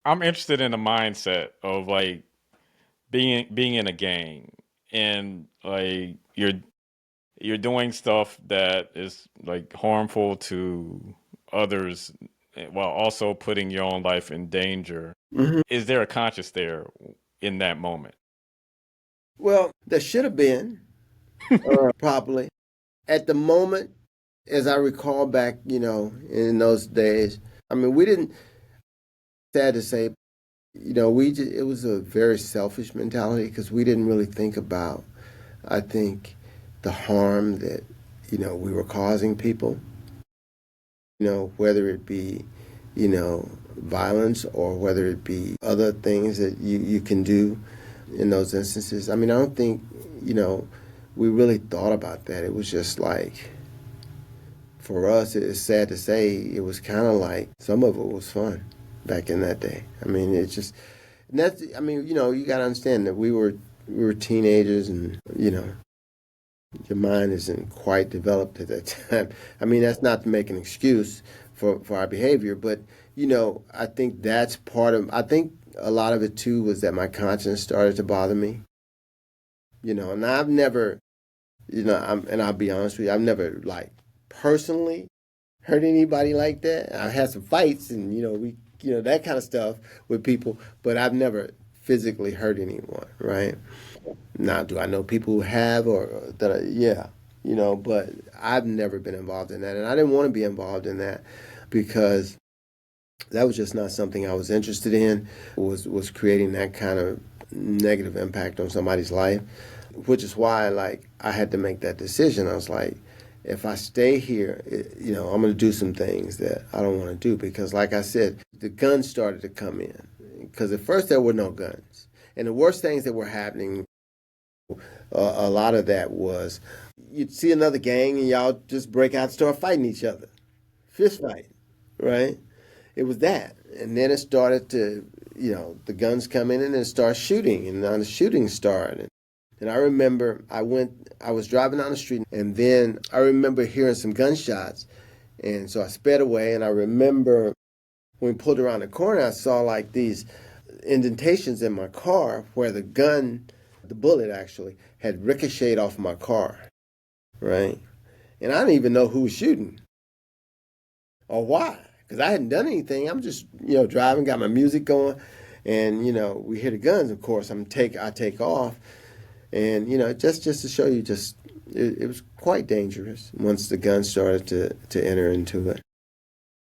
I'm interested in the mindset of like being in a gang and like you're doing stuff that is like harmful to others while also putting your own life in danger. Hmm. Is there a conscience there in that moment? Well, there should have been, probably. At the moment, as I recall back, in those days, I mean, we didn't, sad to say, it was a very selfish mentality because we didn't really think about, I think, the harm that, we were causing people, whether it be, violence or whether it be other things that you can do in those instances. I mean, I don't think, you know, we really thought about that. It was just like, for us, it's sad to say, it was kind of like some of it was fun back in that day. I mean, it's just, and that's, I mean, you got to understand that we were teenagers and, your mind isn't quite developed at that time. I mean, that's not to make an excuse for our behavior, but, I think that's part of, I think a lot of it too was that my conscience started to bother me, and I've never, and I'll be honest with you, I've never like personally hurt anybody like that. I've had some fights and that kind of stuff with people, but I've never physically hurt anyone, right? Now, do I know people who have or that? Yeah, but I've never been involved in that, and I didn't want to be involved in that because that was just not something I was interested in. Was creating that kind of negative impact on somebody's life, which is why like I had to make that decision. I was like, if I stay here, I'm going to do some things that I don't want to do because, like I said, the guns started to come in. Because at first there were no guns, and the worst things that were happening, a lot of that was you'd see another gang and y'all just break out and start fighting each other, fist fighting, right? It was that, and then it started to, the guns come in and then start shooting, and then the shooting started. And I remember I was driving down the street, and then I remember hearing some gunshots, and so I sped away, and I remember when we pulled around the corner, I saw like these indentations in my car where the bullet actually, had ricocheted off my car, right? And I didn't even know who was shooting or why, because I hadn't done anything. I'm just, driving, got my music going, and we hear the guns. Of course, I take off, and just to show you, it was quite dangerous once the guns started to enter into it.